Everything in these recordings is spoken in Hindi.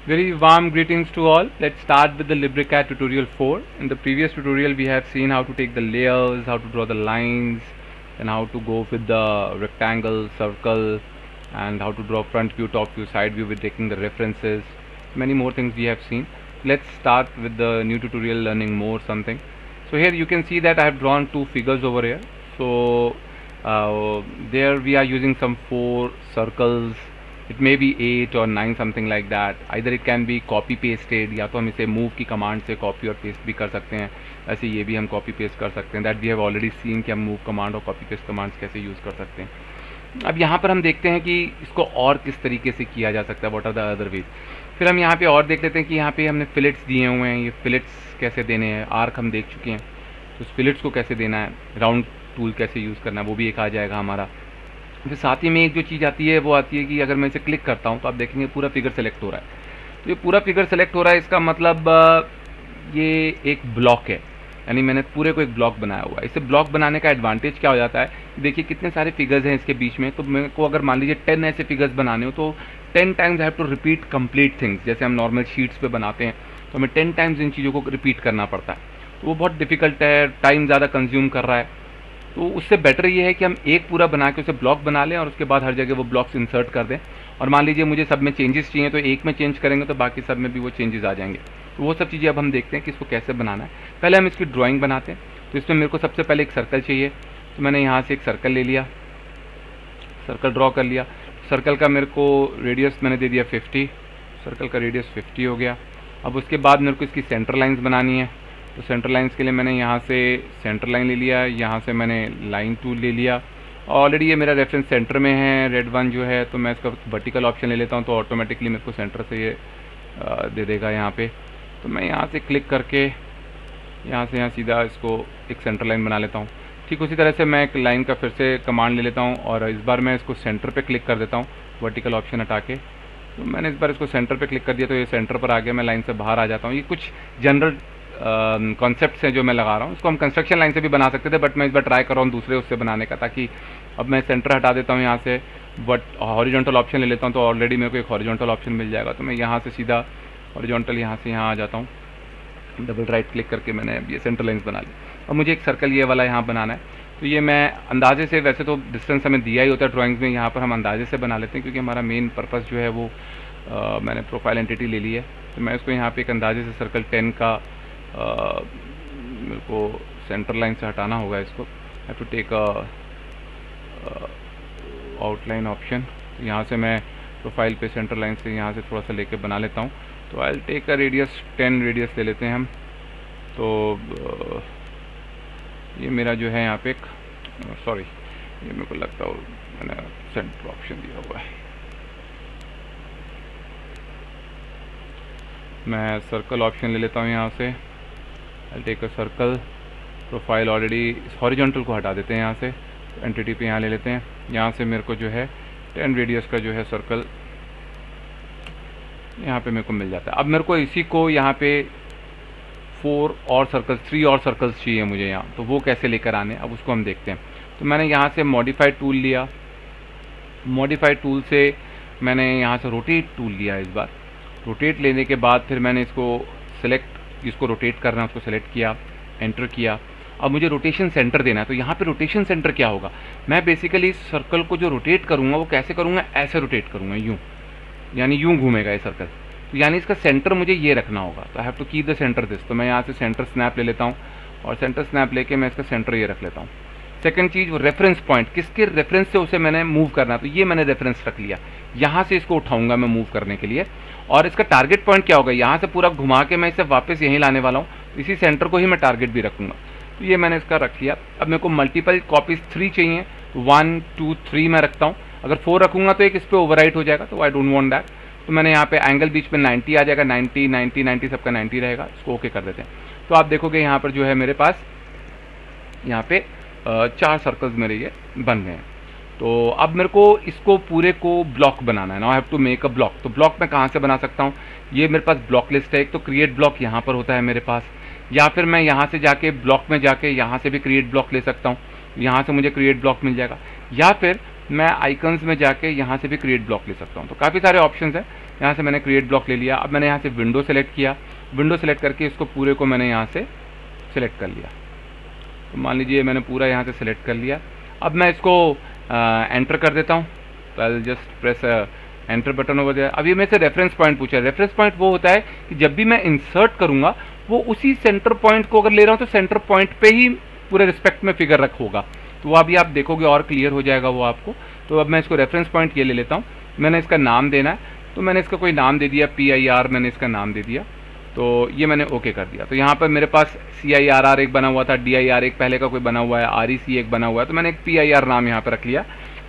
Very warm greetings to all. Let's start with the LibreCAD tutorial 4. In the previous tutorial we have seen how to take the layers, how to draw the lines, and how to go with the rectangle, circle, and how to draw front view, top view, side view with taking the references. Many more things we have seen. Let's start with the new tutorial, learning more something. So here you can see that I have drawn two figures over here. So there we are using some 4 circles. It may be 8 or 9, something like that. Either it can be copy pasted, या तो हम इसे move की command से copy और paste भी कर सकते हैं. ऐसे ये भी हम copy paste कर सकते हैं. That we have already seen कि हम move command और copy paste commands कैसे use कर सकते हैं. अब यहाँ पर हम देखते हैं कि इसको और किस तरीके से किया जा सकता है. What are the other ways? फिर हम यहाँ पे और देख लेते हैं कि यहाँ पे हमने फिलेट्स दिए हुए हैं. ये फिलेट्स कैसे देने हैं. आर्क हम देख चुके हैं, तो उस फिलेट्स को कैसे देना है. राउंड टूल कैसे यूज़ करना है वो भी एक आ जाएगा हमारा. फिर साथ ही में एक जो चीज़ आती है वो आती है कि अगर मैं इसे क्लिक करता हूँ तो आप देखेंगे पूरा फिगर सेलेक्ट हो रहा है. तो ये पूरा फिगर सेलेक्ट हो रहा है, इसका मतलब ये एक ब्लॉक है, यानी मैंने पूरे को एक ब्लॉक बनाया हुआ है. इसे ब्लॉक बनाने का एडवांटेज क्या हो जाता है, देखिए कितने सारे फिगर्स हैं इसके बीच में. तो मेरे को अगर मान लीजिए 10 ऐसे फिगर्स बनाने हो तो 10 times I have to repeat complete things. जैसे हम नॉर्मल शीट्स पे बनाते हैं तो हमें 10 टाइम्स इन चीज़ों को रिपीट करना पड़ता है. तो वो बहुत डिफिकल्ट है, टाइम ज़्यादा कंज्यूम कर रहा है. तो उससे बेटर ये है कि हम एक पूरा बना के उसे ब्लॉक बना लें और उसके बाद हर जगह वो ब्लॉक्स इंसर्ट कर दें. और मान लीजिए मुझे सब में चेंजेस चाहिए तो एक में चेंज करेंगे तो बाकी सब में भी वो चेंजेस आ जाएंगे. तो वो सब चीज़ें अब हम देखते हैं कि इसको कैसे बनाना है. पहले हम इसकी ड्राइंग बनाते हैं. तो इसमें मेरे को सबसे पहले एक सर्कल चाहिए. तो मैंने यहाँ से एक सर्कल ले लिया, सर्कल ड्रॉ कर लिया. सर्कल का मेरे को रेडियस मैंने दे दिया 50. सर्कल का रेडियस 50 हो गया. अब उसके बाद मेरे को इसकी सेंटर लाइन्स बनानी है. तो सेंटर लाइन्स के लिए मैंने यहाँ से सेंटर लाइन ले लिया, यहाँ से मैंने लाइन टूल ले लिया. ऑलरेडी ये मेरा रेफरेंस सेंटर में है, रेड वन जो है. तो मैं इसका वर्टिकल ऑप्शन ले लेता हूँ तो ऑटोमेटिकली मेरे को सेंटर से ये दे देगा यहाँ पे. तो मैं यहाँ से क्लिक करके यहाँ से यहाँ सीधा इसको एक सेंटर लाइन बना लेता हूँ. ठीक उसी तरह से मैं एक लाइन का फिर से कमांड ले लेता हूँ और इस बार मैं इसको सेंटर पे क्लिक कर देता हूँ, वर्टिकल ऑप्शन हटा के. तो मैंने इस बार इसको सेंटर पे क्लिक कर दिया तो ये सेंटर पर आ गया. मैं लाइन से बाहर आ जाता हूँ. ये कुछ जनरल कॉन्सेप्ट्स हैं जो मैं लगा रहा हूँ. इसको हम कंस्ट्रक्शन लाइन से भी बना सकते थे, बट मैं इस बार ट्राई कर रहा हूँ दूसरे उससे बनाने का. ताकि अब मैं सेंटर हटा देता हूँ यहाँ से, बट हॉरिजॉन्टल ऑप्शन ले लेता हूँ तो ऑलरेडी मेरे को एक हॉरिजॉन्टल ऑप्शन मिल जाएगा. तो मैं यहाँ से सीधा हॉरिजॉन्टल यहाँ से यहाँ आ जाता हूँ. डबल राइट क्लिक करके मैंने ये सेंटर लाइन्स बना ली. और मुझे एक सर्कल ये वाला यहाँ बनाना है. तो ये मैं अंदाजे से, वैसे तो डिस्टेंस हमें दिया ही होता है ड्राइंग्स में, यहाँ पर हम अंदाजे से बना लेते हैं क्योंकि हमारा मेन पर्पस जो है वो मैंने प्रोफाइल एंटिटी ले ली है. तो मैं इसको यहाँ पे एक अंदाजे से सर्कल 10 का मेरे को सेंटर लाइन से हटाना होगा. इसको have to take outline option. यहाँ से मैं प्रोफाइल पे सेंटर लाइन से यहाँ से थोड़ा सा लेके बना लेता हूँ. तो I will take a radius 10 radius ले लेते हैं हम. तो ये मेरा जो है यहाँ पे एक सॉरी, ये मेरे को लगता है मैंने सेंटर ऑप्शन दिया हुआ है. मैं सर्कल ऑप्शन ले लेता हूँ यहाँ से. I take a circle profile. Already इस हॉरिजॉन्टल को हटा देते हैं यहाँ से, एंटिटी पे यहाँ ले लेते हैं. यहाँ से मेरे को जो है 10 रेडियस का जो है सर्कल यहाँ पे मेरे को मिल जाता है. अब मेरे को इसी को यहाँ पे 3 और सर्कल्स चाहिए मुझे यहाँ. तो वो कैसे लेकर आने, अब उसको हम देखते हैं. तो मैंने यहाँ से मॉडिफाइड टूल लिया. मॉडिफाइड टूल से मैंने यहाँ से रोटेट टूल लिया. इस बार रोटेट लेने के बाद फिर मैंने इसको सेलेक्ट, जिसको रोटेट करना है उसको सेलेक्ट किया, एंटर किया. अब मुझे रोटेशन सेंटर देना है. तो यहाँ पे रोटेशन सेंटर क्या होगा, मैं बेसिकली इस सर्कल को जो रोटेट करूँगा वो कैसे करूँगा, ऐसे रोटेट करूँगा, यूँ, यानी यूँ घूमेगा ये सर्कल. तो यानी इसका सेंटर मुझे ये रखना होगा. तो I have to keep the centre this. तो मैं यहाँ से सेंटर स्नैप ले लेता हूँ और सेंटर स्नैप लेके मैं इसका सेंटर ये रख लेता हूँ. सेकंड चीज़, वो रेफरेंस पॉइंट, किसके रेफरेंस से उसे मैंने मूव करना है. तो ये मैंने रेफरेंस रख लिया. यहाँ से इसको उठाऊंगा मैं मूव करने के लिए. और इसका टारगेट पॉइंट क्या होगा, यहाँ से पूरा घुमा के मैं इसे वापस यहीं लाने वाला हूँ. इसी सेंटर को ही मैं टारगेट भी रखूँगा. तो ये मैंने इसका रख लिया. अब मेरे को मल्टीपल कॉपीज 3 चाहिए. 1 2 3 मैं रखता हूँ. अगर 4 रखूँगा तो एक इस पर ओवरराइट हो जाएगा. तो आई डोंट वांट दैट. तो मैंने यहाँ पे एंगल बीच में 90 आ जाएगा. 90 90 90 सबका 90 रहेगा. इसको ओके कर देते हैं. तो आप देखोगे यहाँ पर जो है मेरे पास यहाँ पे 4 सर्कल्स मेरे ये बन गए हैं. तो अब मेरे को इसको पूरे को ब्लॉक बनाना है. Now I have to make a block. तो ब्लॉक मैं कहाँ से बना सकता हूँ, ये मेरे पास ब्लॉक लिस्ट है. एक तो क्रिएट ब्लॉक यहाँ पर होता है मेरे पास, या फिर मैं यहाँ से जाके ब्लॉक में जाके यहाँ से भी क्रिएट ब्लॉक ले सकता हूँ. यहाँ से मुझे क्रिएट ब्लॉक मिल जाएगा. या फिर मैं आइकन्स में जाके यहाँ से भी क्रिएट ब्लॉक ले सकता हूँ. तो काफ़ी सारे ऑप्शंस हैं. यहाँ से मैंने क्रिएट ब्लॉक ले लिया। अब मैंने यहाँ से विंडो सेलेक्ट किया, विंडो सेलेक्ट करके इसको पूरे को मैंने यहाँ से सिलेक्ट कर लिया। तो मान लीजिए मैंने पूरा यहाँ से सिलेक्ट कर लिया। अब मैं इसको एंटर कर देता हूँ। तो I just press enter button over there. अब ये मेरे से रेफरेंस पॉइंट पूछा है। रेफरेंस पॉइंट वो होता है कि जब भी मैं इंसर्ट करूँगा वो उसी सेंटर पॉइंट को अगर ले रहा हूँ तो सेंटर पॉइंट पे ही पूरे रिस्पेक्ट में फिगर रखोगा। तो वो अभी आप देखोगे और क्लियर हो जाएगा वो आपको। तो अब मैं इसको रेफरेंस पॉइंट ये ले लेता हूँ। मैंने इसका नाम देना है, तो मैंने इसका कोई नाम दे दिया, PIR मैंने इसका नाम दे दिया। तो ये मैंने ओके कर दिया। तो यहाँ पर मेरे पास CIRR एक बना हुआ था, DIR एक पहले का कोई बना हुआ है, REC एक बना हुआ है। तो मैंने एक PIR नाम यहाँ पर रख लिया।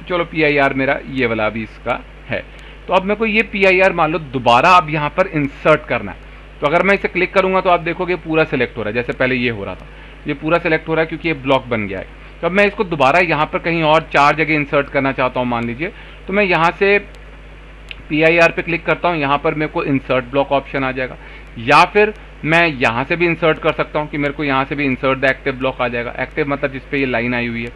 चलो PIR मेरा ये वाला अभी इसका है। तो अब मेरे को ये PIR मान लो दोबारा अब यहाँ पर इंसर्ट करना है। तो अगर मैं इसे क्लिक करूँगा तो आप देखोगे पूरा सेलेक्ट हो रहा है, जैसे पहले ये हो रहा था। ये पूरा सेलेक्ट हो रहा है क्योंकि ये ब्लॉक बन गया है। तो अब मैं इसको दोबारा यहाँ पर कहीं और 4 जगह इंसर्ट करना चाहता हूँ मान लीजिए। तो मैं यहाँ से PIR पे क्लिक करता हूँ, यहाँ पर मेरे को इंसर्ट ब्लॉक ऑप्शन आ जाएगा। या फिर मैं यहाँ से भी इंसर्ट कर सकता हूँ कि मेरे को यहाँ से भी इंसर्ट द एक्टिव ब्लॉक आ जाएगा। एक्टिव मतलब जिस पे ये लाइन आई हुई है।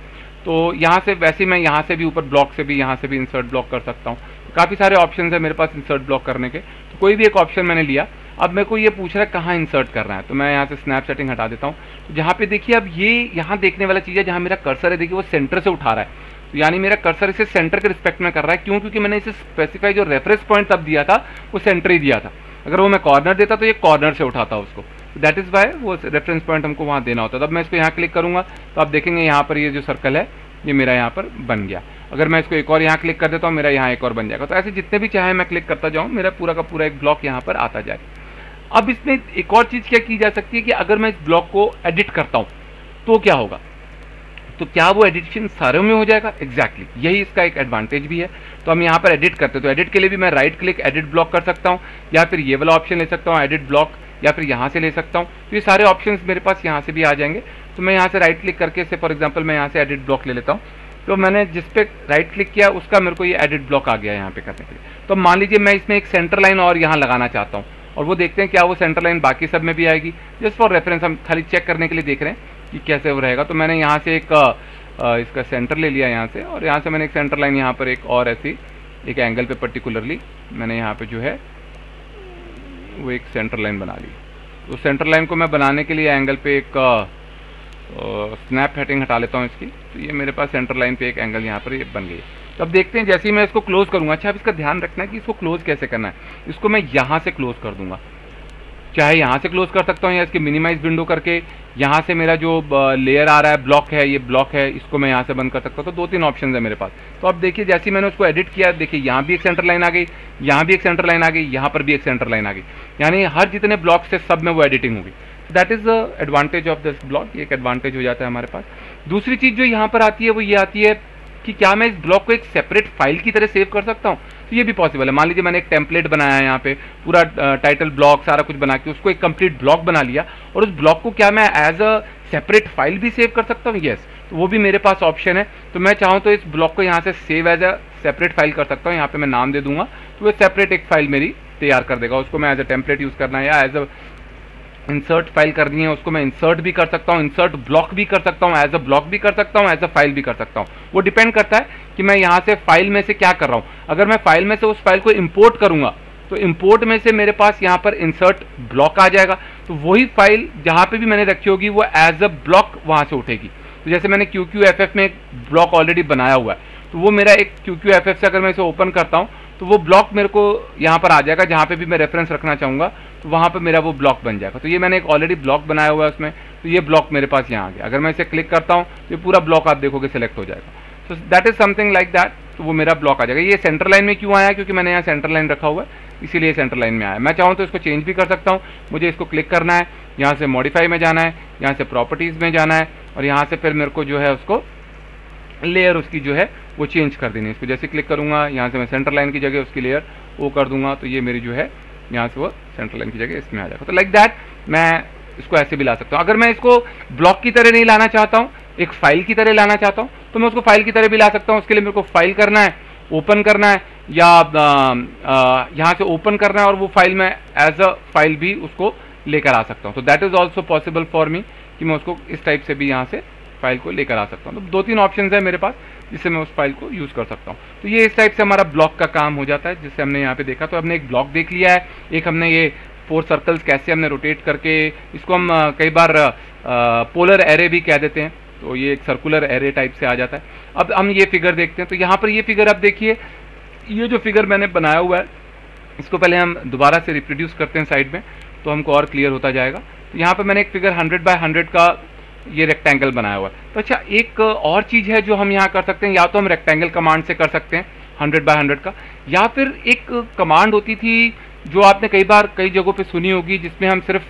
तो यहाँ से वैसे ही मैं यहाँ से भी ऊपर ब्लॉक से भी यहाँ से भी इंसर्ट ब्लॉक कर सकता हूँ। काफ़ी सारे ऑप्शन है मेरे पास इंसर्ट ब्लॉक करने के। तो कोई भी एक ऑप्शन मैंने लिया। अब मेरे को ये पूछ रहा है कहाँ इंसर्ट करना है। तो मैं यहाँ से स्नैप सेटिंग हटा देता हूँ। तो जहाँ पे देखिए अब ये यहाँ देखने वाला चीज़ है, जहाँ मेरा कर्सर है देखिए वो सेंटर से उठा रहा है। तो यानी मेरा कर्सर इसे सेंटर के रिस्पेक्ट में कर रहा है। क्यों? क्योंकि मैंने इसे स्पेसिफाई जो रेफरेंस पॉइंट तब दिया था वो सेंटर ही दिया था। अगर वो मैं कॉर्नर देता तो ये कॉर्नर से उठाता उसको। दैट इज़ वाई वो रेफरेंस पॉइंट हमको वहाँ देना होता है। तब मैं इसको यहाँ क्लिक करूँगा तो आप देखेंगे यहाँ पर ये जो सर्कल है ये मेरा यहाँ पर बन गया। अगर मैं इसको एक और यहाँ क्लिक कर देता हूँ मेरा यहाँ एक और बन जाएगा। तो ऐसे जितने भी चाहे मैं क्लिक करता जाऊँ मेरा पूरा का पूरा एक ब्लॉक यहाँ पर आता जाए। अब इसमें एक और चीज़ क्या की जा सकती है कि अगर मैं इस ब्लॉक को एडिट करता हूँ तो क्या होगा, तो क्या वो एडिशन सारे में हो जाएगा? एग्जैक्टली यही इसका एक एडवांटेज भी है। तो हम यहाँ पर एडिट करते हैं तो एडिट के लिए भी मैं राइट क्लिक एडिट ब्लॉक कर सकता हूँ, या फिर ये वाला ऑप्शन ले सकता हूँ एडिट ब्लॉक, या फिर यहाँ से ले सकता हूँ। तो ये सारे ऑप्शंस मेरे पास यहाँ से भी आ जाएंगे। तो मैं यहाँ से राइट क्लिक करके से फॉर एग्जांपल मैं यहाँ से एडिट ब्लॉक ले लेता हूँ। तो मैंने जिस पे राइट क्लिक किया उसका मेरे को ये एडिट ब्लॉक आ गया यहाँ पे करने के लिए। तो मान लीजिए मैं इसमें एक सेंटर लाइन और यहाँ लगाना चाहता हूँ, और वो देखते हैं क्या वो सेंटर लाइन बाकी सब में भी आएगी। जस्ट फॉर रेफरेंस हम खाली चेक करने के लिए देख रहे हैं कि कैसे वो रहेगा। तो मैंने यहाँ से एक इसका सेंटर ले लिया यहाँ से, और यहाँ से मैंने एक सेंटर लाइन यहाँ पर एक और ऐसी एक एंगल पे पर्टिकुलरली मैंने यहाँ पे जो है वो एक सेंटर लाइन बना ली। तो सेंटर लाइन को मैं बनाने के लिए एंगल पे एक स्नैप हेडिंग हटा लेता हूँ इसकी। तो ये मेरे पास सेंटर लाइन पे एक एंगल यहाँ पर ये बन गई। तो अब देखते हैं जैसे ही मैं इसको क्लोज करूँगा। अच्छा अब इसका ध्यान रखना है कि इसको क्लोज कैसे करना है। इसको मैं यहाँ से क्लोज कर दूंगा, चाहे यहाँ से क्लोज कर सकता हूँ या इसकी मिनिमाइज विंडो करके यहाँ से मेरा जो लेयर आ रहा है ब्लॉक है, ये ब्लॉक है, इसको मैं यहाँ से बंद कर सकता हूँ। तो 2-3 ऑप्शन है मेरे पास। तो अब देखिए जैसे ही मैंने उसको एडिट किया देखिए यहाँ भी एक सेंटर लाइन आ गई, यहाँ भी एक सेंटर लाइन आ गई, यहाँ पर भी एक सेंटर लाइन आ गई। यानी हर जितने ब्लॉक्स है सब में वो एडिटिंग होगी। That is the advantage of this block. ये एक एडवांटेज हो जाता है हमारे पास। दूसरी चीज़ जो यहाँ पर आती है वो ये आती है कि क्या मैं इस ब्लॉक को एक सेपरेट फाइल की तरह सेव कर सकता हूँ। तो ये भी पॉसिबल है। मान लीजिए मैंने एक टेम्पलेट बनाया है यहाँ पे पूरा टाइटल ब्लॉक सारा कुछ बना के उसको एक कंप्लीट ब्लॉक बना लिया, और उस ब्लॉक को क्या मैं एज अ सेपरेट फाइल भी सेव कर सकता हूँ? यस, तो वो भी मेरे पास ऑप्शन है। तो मैं चाहूँ तो इस ब्लॉक को यहाँ से save as a separate file कर सकता हूँ। यहाँ पे मैं नाम दे दूंगा तो वो सेपरेट एक फाइल मेरी तैयार कर देगा। उसको मैं एज अ टेम्पलेट यूज़ करना है या एज अ इंसर्ट फाइल करनी है उसको मैं इंसर्ट भी कर सकता हूँ, इंसर्ट ब्लॉक भी कर सकता हूँ, एज अ ब्लॉक भी कर सकता हूँ, एज अ फाइल भी कर सकता हूँ। वो डिपेंड करता है कि मैं यहाँ से फाइल में से क्या कर रहा हूँ। अगर मैं फाइल में से उस फाइल को इंपोर्ट करूँगा तो इंपोर्ट में से मेरे पास यहाँ पर इंसर्ट ब्लॉक आ जाएगा। तो वही फाइल जहाँ पे भी मैंने रखी होगी वो एज अ ब्लॉक वहाँ से उठेगी। तो जैसे मैंने QQFF में एक ब्लॉक ऑलरेडी बनाया हुआ है, तो वो मेरा एक QQFF से अगर मैं इसे ओपन करता हूँ तो वो ब्लॉक मेरे को यहाँ पर आ जाएगा। जहाँ पे भी मैं रेफरेंस रखना चाहूँगा तो वहाँ पर मेरा वो ब्लॉक बन जाएगा। तो ये मैंने एक ऑलरेडी ब्लॉक बनाया हुआ है उसमें, तो ये ब्लॉक मेरे पास यहाँ आ गया। अगर मैं इसे क्लिक करता हूँ तो ये पूरा ब्लॉक आप देखोगे सिलेक्ट हो जाएगा। तो that is something like that. तो वो मेरा ब्लॉक आ जाएगा। ये सेंटर लाइन में क्यों आया? क्योंकि मैंने यहाँ सेंटर लाइन रखा हुआ है इसीलिए सेंटर लाइन में आया। मैं चाहूँ तो इसको चेंज भी कर सकता हूँ। मुझे इसको क्लिक करना है, यहाँ से मॉडिफाई में जाना है, यहाँ से प्रॉपर्टीज़ में जाना है, और यहाँ से फिर मेरे को जो है उसको लेयर उसकी जो है वो चेंज कर देनी है। इसको जैसे क्लिक करूँगा यहाँ से मैं सेंटर लाइन की जगह उसकी लेयर वो कर दूंगा, तो ये मेरी जो है यहाँ से वो सेंटर लाइन की जगह इसमें आ जाएगा। तो लाइक दैट मैं इसको ऐसे भी ला सकता हूँ। अगर मैं इसको ब्लॉक की तरह नहीं लाना चाहता हूँ, एक फाइल की तरह लाना चाहता हूँ, तो मैं उसको फाइल की तरह भी ला सकता हूँ। उसके लिए मेरे को फाइल करना है, ओपन करना है, या यहाँ से ओपन करना है और वो फाइल में एज अ फाइल भी उसको लेकर आ सकता हूँ। तो that is also possible for me कि मैं उसको इस टाइप से भी यहाँ से फाइल को लेकर आ सकता हूँ। तो 2-3 ऑप्शन है मेरे पास जिससे मैं उस फाइल को यूज़ कर सकता हूँ। तो ये इस टाइप से हमारा ब्लॉक का काम हो जाता है, जिससे हमने यहाँ पे देखा। तो हमने एक ब्लॉक देख लिया है, एक हमने ये 4 सर्कल्स कैसे हमने रोटेट करके, इसको हम कई बार पोलर एरे भी कह देते हैं, तो ये एक सर्कुलर एरे टाइप से आ जाता है। अब हम ये फिगर देखते हैं। तो यहाँ पर ये फिगर आप देखिए, ये जो फिगर मैंने बनाया हुआ है इसको पहले हम दोबारा से रिप्रोड्यूस करते हैं साइड में, तो हमको और क्लियर होता जाएगा। तो यहाँ पर मैंने एक फिगर 100 बाय 100 का ये रेक्टेंगल बनाया हुआ है। तो अच्छा, एक और चीज़ है जो हम यहाँ कर सकते हैं, या तो हम रेक्टेंगल कमांड से कर सकते हैं 100 बाय 100 का, या फिर एक कमांड होती थी जो आपने कई बार कई जगहों पे सुनी होगी, जिसमें हम सिर्फ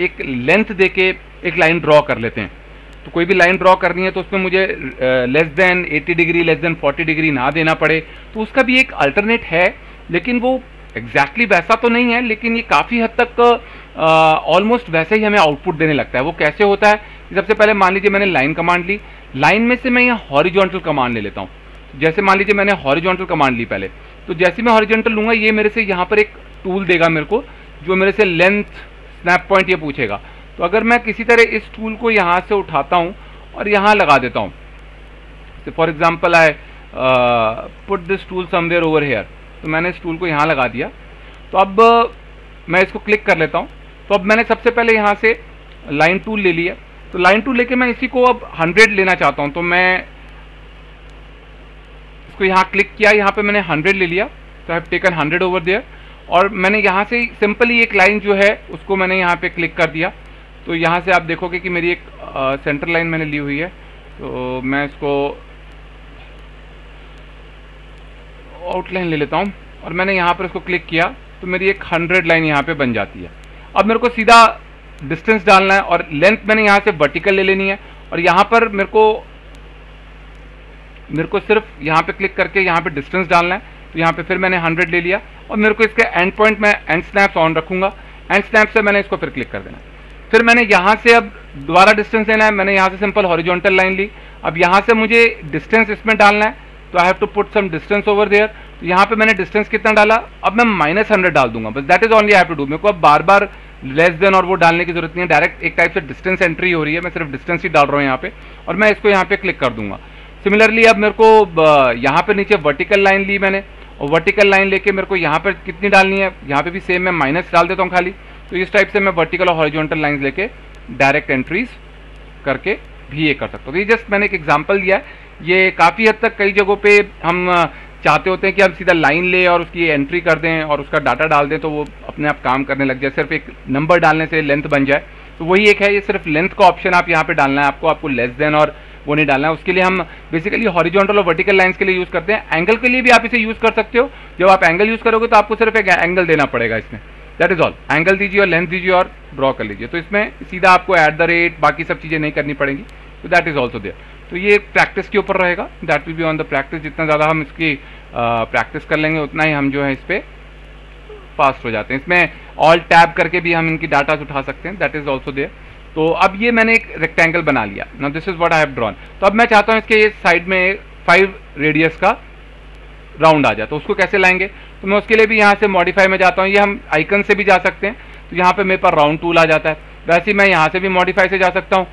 एक लेंथ दे के एक लाइन ड्रॉ कर लेते हैं। तो कोई भी लाइन ड्रॉ करनी है तो उसमें मुझे less than 80 degree less than 40 degree ना देना पड़े। तो उसका भी एक अल्टरनेट है, लेकिन वो एग्जैक्टली वैसा तो नहीं है, लेकिन ये काफ़ी हद तक ऑलमोस्ट वैसे ही हमें आउटपुट देने लगता है। वो कैसे होता है, सबसे पहले मान लीजिए मैंने लाइन कमांड ली, लाइन में से मैं यहाँ हॉरिजॉन्टल कमांड ले लेता हूँ। जैसे मान लीजिए मैंने हॉरिजॉन्टल कमांड ली पहले, तो जैसे मैं हॉरिजॉन्टल लूँगा ये मेरे से यहाँ पर एक टूल देगा मेरे को, जो मेरे से लेंथ स्नैप पॉइंट ये पूछेगा। तो अगर मैं किसी तरह इस टूल को यहाँ से उठाता हूँ और यहाँ लगा देता हूँ, for example I put this tool somewhere over here, तो मैंने इस टूल को यहाँ लगा दिया। तो अब मैं इसको क्लिक कर लेता हूँ। तो अब मैंने सबसे पहले यहाँ से लाइन टूल ले लिया। तो लाइन टूल लेके मैं इसी को अब 100 लेना चाहता हूँ, तो मैं इसको यहाँ क्लिक किया, यहाँ पे मैंने 100 ले लिया। तो I have taken 100 over there, और मैंने यहाँ से सिंपली एक लाइन जो है उसको मैंने यहाँ पे क्लिक कर दिया। तो यहाँ से आप देखोगे कि मेरी एक सेंटर लाइन मैंने ली हुई है। तो मैं इसको आउटलाइन ले लेता हूँ, और मैंने यहाँ पर इसको क्लिक किया तो मेरी एक 100 लाइन यहाँ पे बन जाती है। अब मेरे को सीधा डिस्टेंस डालना है, और लेंथ मैंने यहाँ से वर्टिकल ले लेनी है, और यहाँ पर मेरे को सिर्फ यहाँ पे क्लिक करके यहाँ पे डिस्टेंस डालना है। तो यहाँ पे फिर मैंने 100 ले लिया, और मेरे को इसके एंड पॉइंट में एंड स्नैप्स ऑन रखूंगा। एंड स्नैप से मैंने इसको फिर क्लिक कर देना है। फिर मैंने यहाँ से अब दोबारा डिस्टेंस लेना है। मैंने यहाँ से सिंपल हॉरिजॉन्टल लाइन ली, अब यहाँ से मुझे डिस्टेंस इसमें डालना है। तो I have to put some distance over there. तो यहाँ पे मैंने डिस्टेंस कितना डाला, अब मैं -100 डाल दूंगा बस, that is only I have to do. मेरे को अब बार बार लेस देन और वो डालने की जरूरत नहीं है, डायरेक्ट एक टाइप से डिस्टेंस एंट्री हो रही है। मैं सिर्फ डिस्टेंस ही डाल रहा हूँ यहाँ पे, और मैं इसको यहाँ पे क्लिक कर दूंगा। सिमिलरली अब मेरे को यहाँ पे नीचे वर्टिकल लाइन ली मैंने, और वर्टिकल लाइन लेके मेरे को यहाँ पर कितनी डालनी है, यहाँ पे भी सेम मैं माइनस डाल देता हूँ खाली। तो इस टाइप से मैं वर्टिकल और हॉरिजॉन्टल लाइंस लेके डायरेक्ट एंट्रीज करके भी ये कर सकता हूँ। तो ये जस्ट मैंने एक एग्जांपल दिया है। ये काफ़ी हद तक कई जगहों पे हम चाहते होते हैं कि हम सीधा लाइन ले और उसकी एंट्री कर दें और उसका डाटा डाल दें, तो वो अपने आप काम करने लग जाए। सिर्फ एक नंबर डालने से लेंथ बन जाए, तो वही एक है। ये सिर्फ लेंथ का ऑप्शन आप यहाँ पे डालना है, आपको लेस देन और वो नहीं डालना है। उसके लिए हम बेसिकली हॉरिजॉन्टल और वर्टिकल लाइंस के लिए यूज़ करते हैं। एंगल के लिए भी आप इसे यूज़ कर सकते हो। जब आप एंगल यूज़ करोगे तो आपको सिर्फ एक एंगल देना पड़ेगा इसमें, दैट इज ऑल। एंगल दीजिए और लेंथ दीजिए और ड्रॉ कर लीजिए। तो इसमें सीधा आपको @ बाकी सब चीज़ें नहीं करनी पड़ेंगी। तो दैट इज ऑल्सो देयर। तो ये प्रैक्टिस के ऊपर रहेगा, that will be on the practice. जितना ज़्यादा हम इसकी प्रैक्टिस कर लेंगे उतना ही हम जो है इस पर फास्ट हो जाते हैं। इसमें ऑल टैब करके भी हम इनकी डाटा उठा सकते हैं, दैट इज ऑल्सो देयर। तो अब ये मैंने एक रेक्टेंगल बना लिया। Now this is what I have drawn. तो अब मैं चाहता हूँ इसके ये साइड में 5 रेडियस का राउंड आ जाए। तो उसको कैसे लाएंगे, तो मैं उसके लिए भी यहाँ से मॉडिफाई में जाता हूँ। ये हम आइकन से भी जा सकते हैं। तो यहाँ पे मेरे पास राउंड टूल आ जाता है। वैसे ही मैं यहाँ से भी मॉडिफाई से जा सकता हूँ,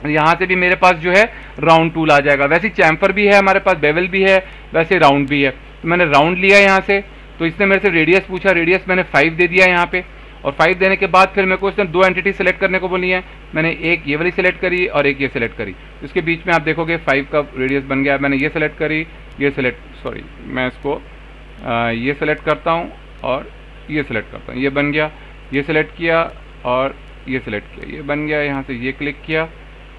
यहाँ से भी मेरे पास जो है राउंड टूल आ जाएगा। वैसे चैम्फर भी है हमारे पास, बेवल भी है, वैसे राउंड भी है। तो मैंने राउंड लिया यहाँ से, तो इसने मेरे से रेडियस पूछा, रेडियस मैंने 5 दे दिया यहाँ पे। और 5 देने के बाद फिर मेरे को इसने 2 एंटिटी सेलेक्ट करने को बोली है। मैंने एक ये वाली सेलेक्ट करी और एक ये सेलेक्ट करी। इसके बीच में आप देखोगे 5 का रेडियस बन गया। मैंने ये सेलेक्ट करी, ये मैं इसको ये सेलेक्ट करता हूँ और ये सेलेक्ट करता हूँ, ये बन गया। ये सेलेक्ट किया और ये सेलेक्ट किया, ये बन गया। यहाँ से ये क्लिक किया,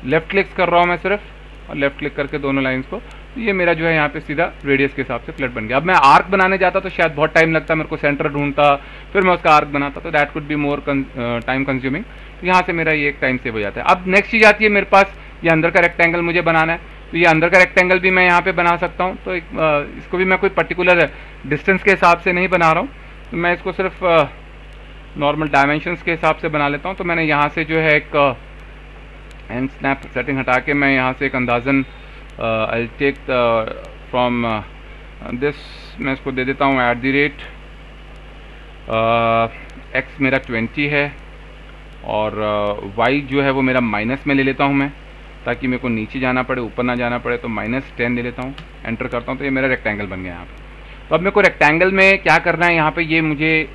लेफ्ट क्लिक कर रहा हूँ मैं सिर्फ, और लेफ्ट क्लिक करके दोनों लाइंस को। तो ये मेरा जो है यहाँ पे सीधा रेडियस के हिसाब से फ्लैट बन गया। अब मैं आर्क बनाने जाता तो शायद बहुत टाइम लगता, मेरे को सेंटर ढूंढता, फिर मैं उसका आर्क बनाता, तो that could be more time consuming. तो यहाँ से मेरा ये एक टाइम सेव हो जाता है। अब नेक्स्ट चीज़ आती है मेरे पास, ये अंदर का रेक्टेंगल मुझे बनाना है। तो ये अंदर का रेक्टेंगल भी मैं यहाँ पे बना सकता हूँ। तो इसको भी मैं कोई पर्टिकुलर डिस्टेंस के हिसाब से नहीं बना रहा हूँ, तो मैं इसको सिर्फ नॉर्मल डायमेंशंस के हिसाब से बना लेता हूँ। तो मैंने यहाँ से जो है एक एंड स्नैप सेटिंग हटा के मैं यहाँ से एक अंदाज़न आई टेक फ्रॉम दिस, मैं इसको दे देता हूँ @ x मेरा 20 है और y जो है वो मेरा माइनस में ले लेता हूँ मैं। ताकि मेरे को नीचे जाना पड़े, ऊपर ना जाना पड़े। तो -10 ले लेता हूँ, एंटर करता हूँ, तो ये मेरा रेक्टेंगल बन गया यहाँ पे। तो अब मेरे को रेक्टेंगल में क्या करना है, यहाँ पे ये मुझे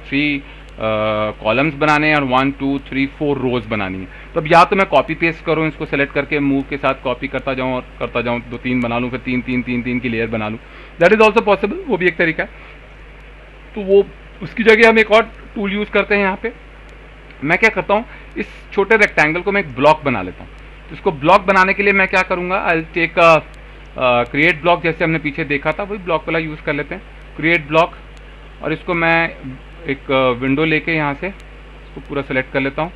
3 कॉलम्स बनाने हैं और 1 2 3 4 रोज बनानी है। तो अब या तो मैं कॉपी पेस्ट करूँ, इसको सेलेक्ट करके मूव के साथ कॉपी करता जाऊँ और करता जाऊँ, 2 3 बना लूँ, फिर 3 3 3 3 की लेयर बना लूँ। दैट इज़ ऑल्सो पॉसिबल, वो भी एक तरीका है। तो वो उसकी जगह हम एक और टूल यूज़ करते हैं। यहाँ पे मैं क्या करता हूँ, इस छोटे रेक्टेंगल को मैं एक ब्लॉक बना लेता हूँ। तो इसको ब्लॉक बनाने के लिए मैं क्या करूँगा, I will take create block, जैसे हमने पीछे देखा था वही ब्लॉक वाला यूज़ कर लेते हैं, क्रिएट ब्लॉक। और इसको मैं एक विंडो लेके यहाँ से इसको पूरा सेलेक्ट कर लेता हूँ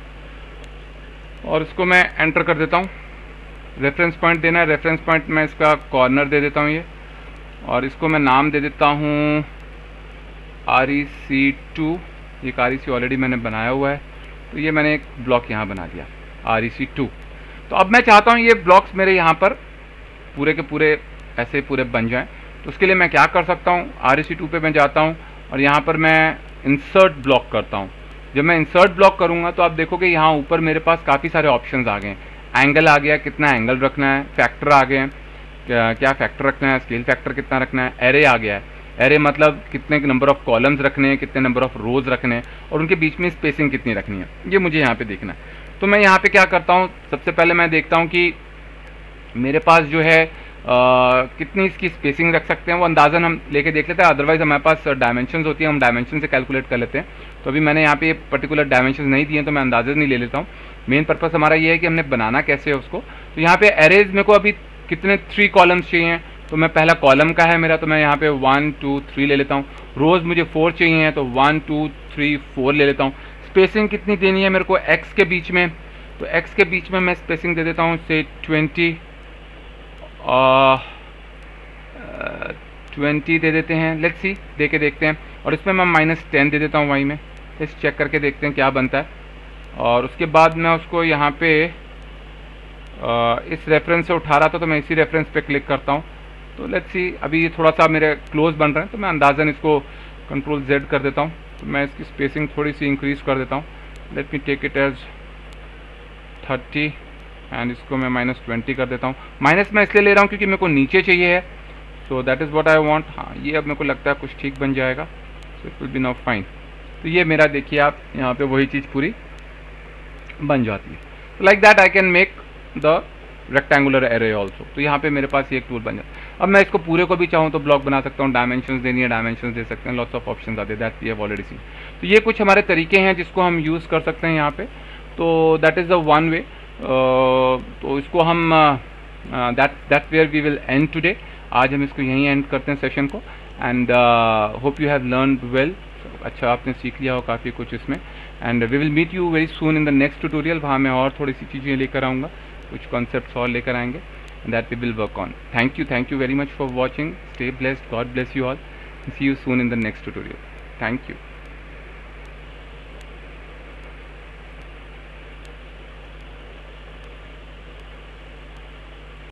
और इसको मैं एंटर कर देता हूँ। रेफरेंस पॉइंट देना है, रेफरेंस पॉइंट मैं इसका कॉर्नर दे देता हूँ ये, और इसको मैं नाम दे देता हूँ REC2। एक REC ऑलरेडी मैंने बनाया हुआ है, तो ये मैंने एक ब्लॉक यहाँ बना दिया REC2। तो अब मैं चाहता हूँ ये ब्लॉक्स मेरे यहाँ पर पूरे के पूरे ऐसे पूरे बन जाएं। तो उसके लिए मैं क्या कर सकता हूँ, REC2 पे मैं जाता हूँ और यहाँ पर मैं इंसर्ट ब्लॉक करता हूँ। जब मैं इंसर्ट ब्लॉक करूँगा तो आप देखोगे यहाँ ऊपर मेरे पास काफ़ी सारे ऑप्शंस आ गए हैं। एंगल आ गया, कितना एंगल रखना है, फैक्टर आ गए हैं, क्या फैक्टर रखना है, स्केल फैक्टर कितना रखना है, एरे आ गया है। एरे मतलब कितने नंबर ऑफ कॉलम्स रखने हैं, कितने नंबर ऑफ रोज रखने हैं और उनके बीच में स्पेसिंग कितनी रखनी है, ये मुझे यहाँ पे देखना है। तो मैं यहाँ पे क्या करता हूँ, सबसे पहले मैं देखता हूँ कि मेरे पास जो है कितनी इसकी स्पेसिंग रख सकते हैं, वो अंदाज़न हम लेके देख लेते हैं। अदरवाइज हमारे पास डायमेंशंस होती है, हम डायमेंशन से कैलकुलेट कर लेते हैं। तो अभी मैंने यहाँ पे पर्टिकुलर डायमेंशंस नहीं दिए, तो मैं अंदाज़ा नहीं ले लेता हूँ। मेन पर्पस हमारा ये है कि हमने बनाना कैसे है उसको। तो यहाँ पे एरेज मेरे को अभी कितने 3 कॉलम्स चाहिए, तो मैं पहला कॉलम का है मेरा, तो मैं यहाँ पे 1 2 3 ले लेता हूँ। रोज़ मुझे 4 चाहिए हैं, तो 1 2 3 4 ले लेता हूँ। स्पेसिंग कितनी देनी है मेरे को एक्स के बीच में, तो एक्स के बीच में मैं स्पेसिंग दे देता हूँ से 20 दे देते हैं। लेट्स सी, दे के देखते हैं। और इसमें मैं -10 दे देता हूँ वाई में, इस चेक करके देखते हैं क्या बनता है। और उसके बाद मैं उसको यहाँ पे इस रेफरेंस से उठा रहा था, तो मैं इसी रेफरेंस पे क्लिक करता हूँ। तो लेट्स सी, अभी ये थोड़ा सा मेरे क्लोज बन रहे हैं, तो मैं अंदाज़न इसको Ctrl+Z कर देता हूँ। तो मैं इसकी स्पेसिंग थोड़ी सी इंक्रीज़ कर देता हूँ। Let me take it as 30 and इसको मैं -20 कर देता हूँ। माइनस मैं इसलिए ले रहा हूँ क्योंकि मेरे को नीचे चाहिए है, so that is what I want. हाँ, ये अब मेरे को लगता है कुछ ठीक बन जाएगा, so it will be now fine. तो ये मेरा देखिए आप यहाँ पे वही चीज़ पूरी बन जाती है। तो like that I can make the rectangular array also. तो यहाँ पे मेरे पास ये एक टूल बन जाता है। अब मैं इसको पूरे को भी चाहूँ तो ब्लॉक बना सकता हूँ, डायमेंशंस देनी है डायमेंशंस दे सकते हैं, लॉट्स ऑफ ऑप्शंस आते हैं, that we have already seen. तो ये कुछ हमारे तरीके हैं जिसको हम यूज़ कर सकते हैं यहाँ पे। तो that is the one way. तो इसको हम that where we will end today. आज हम इसको यहीं एंड करते हैं सेशन को। And hope you have learned well. अच्छा, आपने सीख लिया हो काफ़ी कुछ इसमें। And we will meet you very soon in the next tutorial. वहाँ मैं और थोड़ी सी चीज़ें लेकर आऊँगा, कुछ कॉन्सेप्ट्स और लेकर आएंगे, that we will work on. Thank you very much for watching. Stay blessed, God bless you all. See you soon in the next tutorial. Thank you.